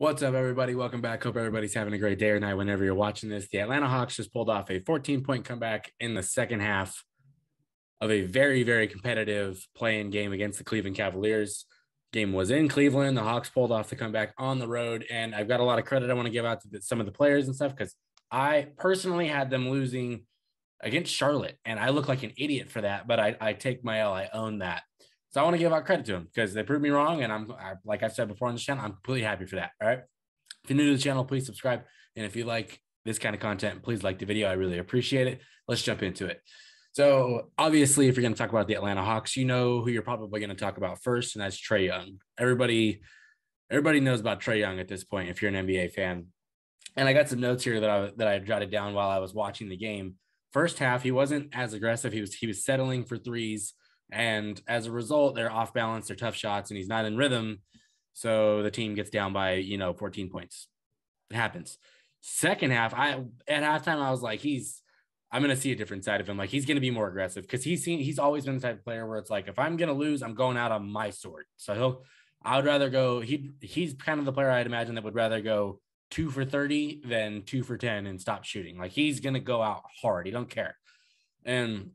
What's up, everybody? Welcome back. Hope everybody's having a great day or night whenever you're watching this. The Atlanta Hawks just pulled off a 14-point comeback in the second half of a very, very competitive playing game against the Cleveland Cavaliers. Game was in Cleveland. The Hawks pulled off the comeback on the road, and I've got a lot of credit I want to give out to some of the players and stuff because I personally had them losing against Charlotte, and I look like an idiot for that, but I take my L. I own that. So I want to give out credit to them because they proved me wrong, and like I said before on the channel, I'm completely happy for that. All right. If you're new to the channel, please subscribe. And if you like this kind of content, please like the video. I really appreciate it. Let's jump into it. So obviously, if you're going to talk about the Atlanta Hawks, you know who you're probably going to talk about first, and that's Trae Young. Everybody knows about Trae Young at this point if you're an NBA fan. And I got some notes here that I jotted down while I was watching the game. First half, he wasn't as aggressive. He was settling for threes, and as a result, they're off balance, they're tough shots, and he's not in rhythm. So the team gets down by 14 points. It happens. Second half, at halftime I was like, I'm going to see a different side of him. Like, he's going to be more aggressive because he's always been the type of player where it's like, if I'm going to lose, I'm going out on my sword. So I would rather go. He's kind of the player I'd imagine that would rather go 2 for 30 than 2 for 10 and stop shooting. Like, he's going to go out hard. He don't care. And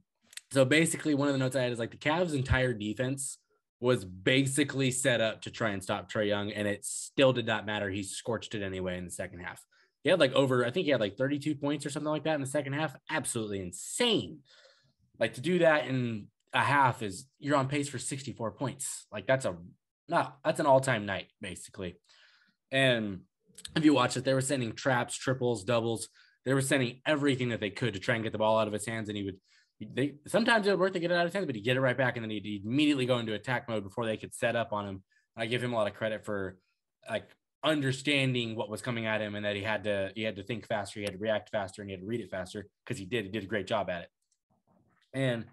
so basically one of the notes I had is like the Cavs' entire defense was basically set up to try and stop Trae Young, and it still did not matter. He scorched it anyway in the second half. He had I think he had like 32 points or something like that in the second half. Absolutely insane. Like, to do that in a half you're on pace for 64 points. Like, that's an all-time night, basically. And if you watch it, they were sending traps, triples, doubles. They were sending everything that they could to try and get the ball out of his hands. And sometimes it would work to get it out of his hands, but he'd get it right back, and then he'd immediately go into attack mode before they could set up on him. I give him a lot of credit for like understanding what was coming at him, and that he had to think faster, he had to react faster, and he had to read it faster because he did a great job at it. And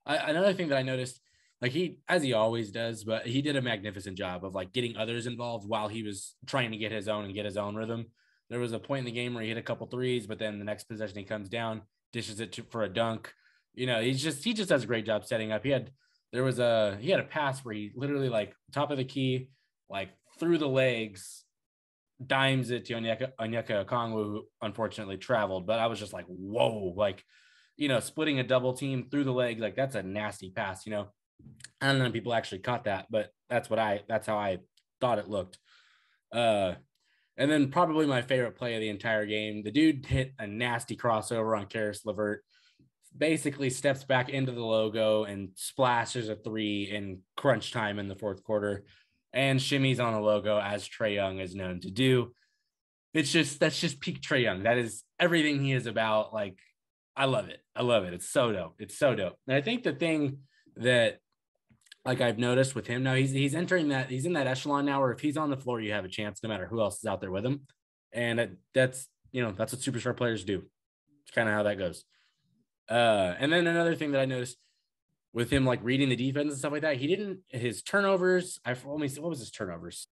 another thing that I noticed, like, as he always does, but he did a magnificent job of like getting others involved while he was trying to get his own rhythm. There was a point in the game where he hit a couple threes, but then the next possession he comes down, dishes it for a dunk. He just does a great job setting up. He had a pass where he literally, like, top of the key, like, through the legs, dimes it to Onyeka Okongwu, who unfortunately traveled. But I was just like, whoa, like, splitting a double team through the leg, like, that's a nasty pass. I don't know if people actually caught that, but that's how I thought it looked. And then probably my favorite play of the entire game, the dude hit a nasty crossover on Caris LeVert, basically steps back into the logo and splashes a three in crunch time in the fourth quarter and shimmies on the logo, as Trae Young is known to do. That's just peak Trae Young. That is everything he is about. Like, I love it. It's so dope. And I think the thing that, like, I've noticed with him now, he's in that echelon now where if he's on the floor, you have a chance no matter who else is out there with him. And that's what superstar players do. It's kind of how that goes. And then another thing that I noticed with him, like, reading the defense and stuff like that, his turnovers. What was his turnovers?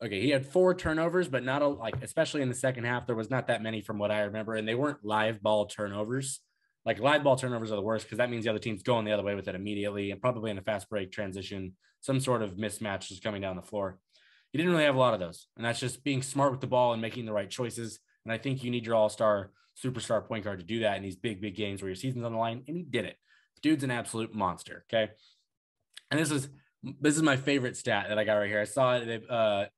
Okay, he had 4 turnovers, but not especially in the second half, there was not that many from what I remember, and they weren't live ball turnovers. Like, live ball turnovers are the worst because that means the other team's going the other way with it immediately, and probably in a fast break transition, some sort of mismatch is coming down the floor. He didn't really have a lot of those, and that's just being smart with the ball and making the right choices. And I think you need your all-star superstar point guard to do that in these big games where your season's on the line, and he did it. The dude's an absolute monster, okay? And this is my favorite stat that I got right here. I saw it.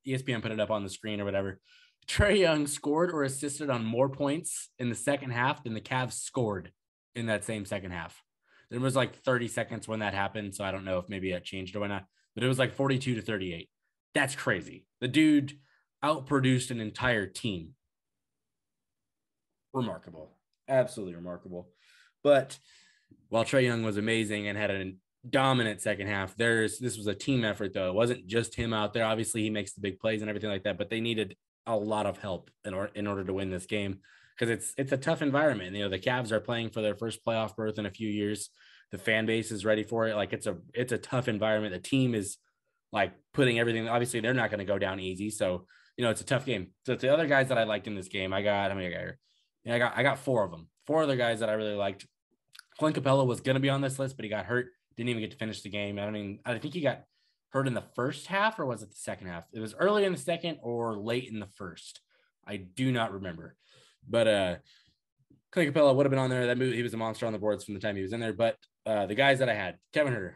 ESPN put it up on the screen or whatever. Trae Young scored or assisted on more points in the second half than the Cavs scored in that same second half. There was like 30 seconds when that happened, so I don't know if maybe it changed or whatnot, but it was like 42-38. That's crazy. The dude outproduced an entire team. Remarkable. Absolutely remarkable. But while Trae Young was amazing and had a dominant second half, this was a team effort, though. It wasn't just him out there. Obviously, he makes the big plays and everything like that, but they needed a lot of help in order to win this game because it's a tough environment. The Cavs are playing for their first playoff berth in a few years. The fan base is ready for it. Like, it's a tough environment. The team is, like, putting everything. Obviously, they're not going to go down easy, so it's a tough game. So the other guys that I liked in this game, I got 4 of them. 4 other guys that I really liked. Clint Capella was going to be on this list, but he got hurt. Didn't even get to finish the game. I think he got hurt in the first half, or was it the second half? It was early in the second or late in the first. I do not remember. But Clint Capella would have been on there. That movie, he was a monster on the boards from the time he was in there. But the guys that I had, Kevin Huerter,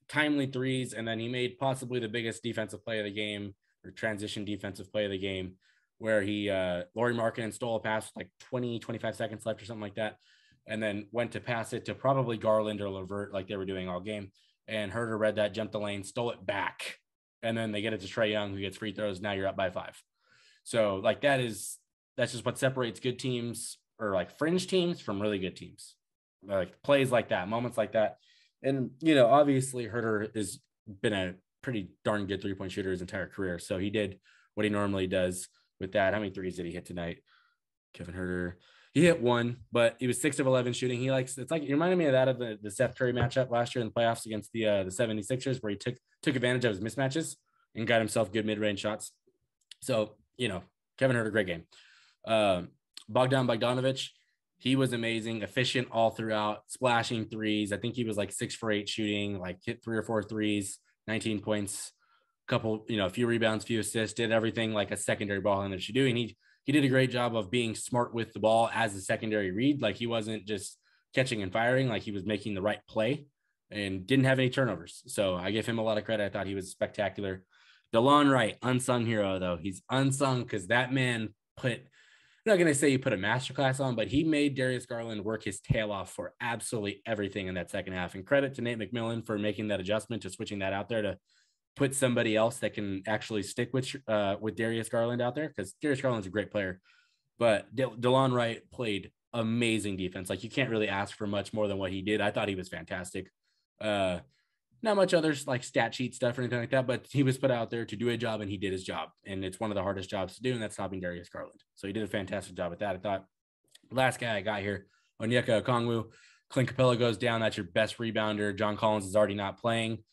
timely threes, and then he made possibly the biggest defensive play of the game, or transition defensive play of the game, where he Lauri Markkanen stole a pass with like 20, 25 seconds left or something like that, and then went to pass it to probably Garland or LeVert like they were doing all game. And Huerter read that, jumped the lane, stole it back. And then they get it to Trae Young, who gets free throws. Now you're up by 5. So like that's just what separates good teams or like fringe teams from really good teams. Like plays like that, moments like that. And, obviously Huerter has been a pretty darn good 3-point shooter his entire career. So he did what he normally does with that. How many threes did he hit tonight? Kevin Huerter. He hit 1, but he was 6 of 11 shooting. It's like, it reminded me of that of the Seth Curry matchup last year in the playoffs against the 76ers, where he took advantage of his mismatches and got himself good mid-range shots. So, Kevin Huerter, great game. Bogdan Bogdanovic, he was amazing, efficient all throughout, splashing threes. I think he was like 6 for 8 shooting, like hit 3 or 4 threes, 19 points, couple, a few rebounds, few assists, did everything like a secondary ball handler should do. And he did a great job of being smart with the ball as a secondary read. Like he wasn't just catching and firing, like he was making the right play and didn't have any turnovers. So I give him a lot of credit. I thought he was spectacular. DeLon Wright, unsung hero though. He's unsung because that man I'm not going to say he put a masterclass on, but he made Darius Garland work his tail off for absolutely everything in that second half. And credit to Nate McMillan for making that adjustment to switching that out there to put somebody else that can actually stick with Darius Garland out there, because Darius Garland's a great player. But DeLon Wright played amazing defense. Like you can't really ask for much more than what he did. I thought he was fantastic. Not much others like stat sheet stuff or anything like that, but he was put out there to do a job and he did his job. And it's one of the hardest jobs to do, and that's stopping Darius Garland. So he did a fantastic job at that. I thought last guy I got here, Onyeka Okongwu, Clint Capella goes down. That's your best rebounder. John Collins is already not playing,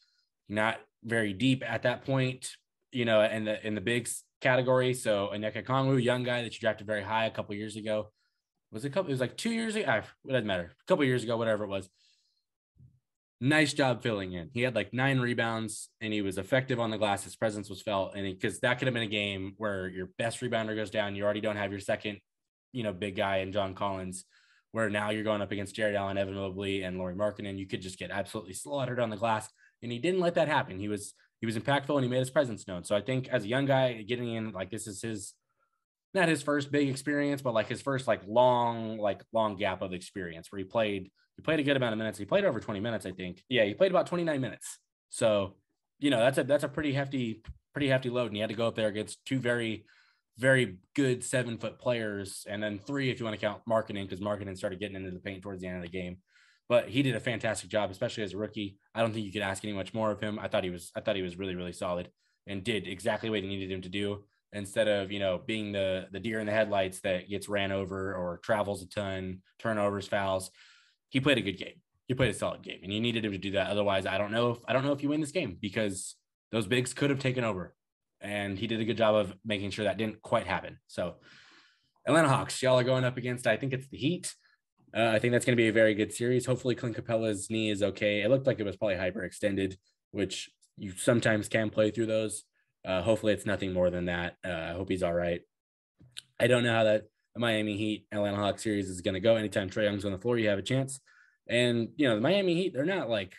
not very deep at that point, in the bigs category. So Onyeka Okongwu, young guy that you drafted very high a couple years ago. It was like 2 years ago. It doesn't matter. A couple years ago, whatever it was. Nice job filling in. He had like 9 rebounds and he was effective on the glass. His presence was felt. And because that could have been a game where your best rebounder goes down. You already don't have your second, big guy in John Collins, where now you're going up against Jared Allen, Evan Mobley, and Lauri Markkanen. You could just get absolutely slaughtered on the glass. And he didn't let that happen. He was impactful and he made his presence known. So I think as a young guy getting in, like this is not his first big experience, but like his first long gap of experience where he played a good amount of minutes. He played over 20 minutes, I think. Yeah, he played about 29 minutes. So, that's a pretty hefty load. And he had to go up there against 2 very, very good 7-foot players. And then 3, if you want to count Markkanen, because Markkanen started getting into the paint towards the end of the game. But he did a fantastic job, especially as a rookie. I don't think you could ask any much more of him. I thought he was really, really solid and did exactly what he needed him to do, instead of, being the deer in the headlights that gets ran over or travels a ton, turnovers, fouls. He played a good game. He played a solid game, and you needed him to do that. Otherwise, I don't know if you win this game, because those bigs could have taken over, and he did a good job of making sure that didn't quite happen. So Atlanta Hawks, y'all are going up against, I think it's the Heat. I think that's going to be a very good series. Hopefully Clint Capella's knee is okay. It looked like it was probably hyperextended, which you sometimes can play through those. Hopefully it's nothing more than that. I hope he's all right. I don't know how that Miami Heat Atlanta Hawks series is going to go. Anytime Trae Young's on the floor, you have a chance. And, the Miami Heat, they're not like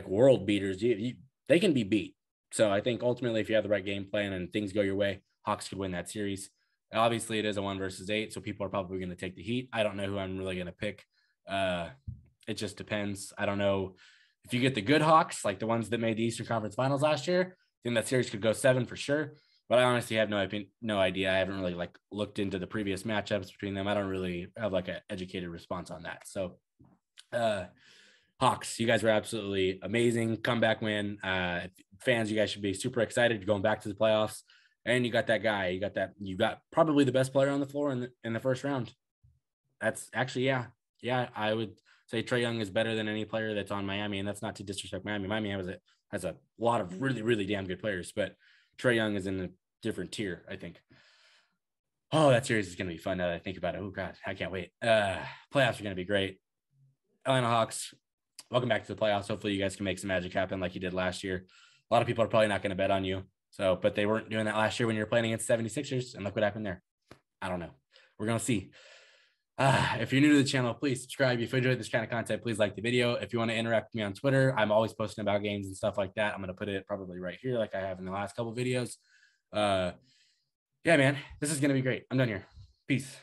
world beaters. They can be beat. So I think ultimately, if you have the right game plan and things go your way, Hawks could win that series. Obviously, it is a 1 versus 8, so people are probably going to take the Heat. I don't know who I'm really going to pick. It just depends. I don't know if you get the good Hawks, like the ones that made the Eastern Conference Finals last year. I think that series could go 7 for sure. But I honestly have no idea. I haven't really looked into the previous matchups between them. I don't really have an educated response on that. So, Hawks, you guys were absolutely amazing. Comeback win. Fans, you guys should be super excited going back to the playoffs. And you got that guy. You got probably the best player on the floor in the first round. That's actually, yeah. I would say Trae Young is better than any player that's on Miami, and that's not to disrespect Miami. Miami has a lot of really, really damn good players, but Trae Young is in a different tier, I think. Oh, that series is going to be fun now that I think about it. Oh, God, I can't wait. Playoffs are going to be great. Atlanta Hawks, welcome back to the playoffs. Hopefully you guys can make some magic happen like you did last year. A lot of people are probably not going to bet on you. So, but they weren't doing that last year when you were playing against 76ers, and look what happened there. I don't know. We're going to see. If you're new to the channel, please subscribe. If you enjoyed this kind of content, please like the video. If you want to interact with me on Twitter, I'm always posting about games and stuff like that. I'm going to put it probably right here like I have in the last couple videos. Yeah, man, this is going to be great. I'm done here. Peace.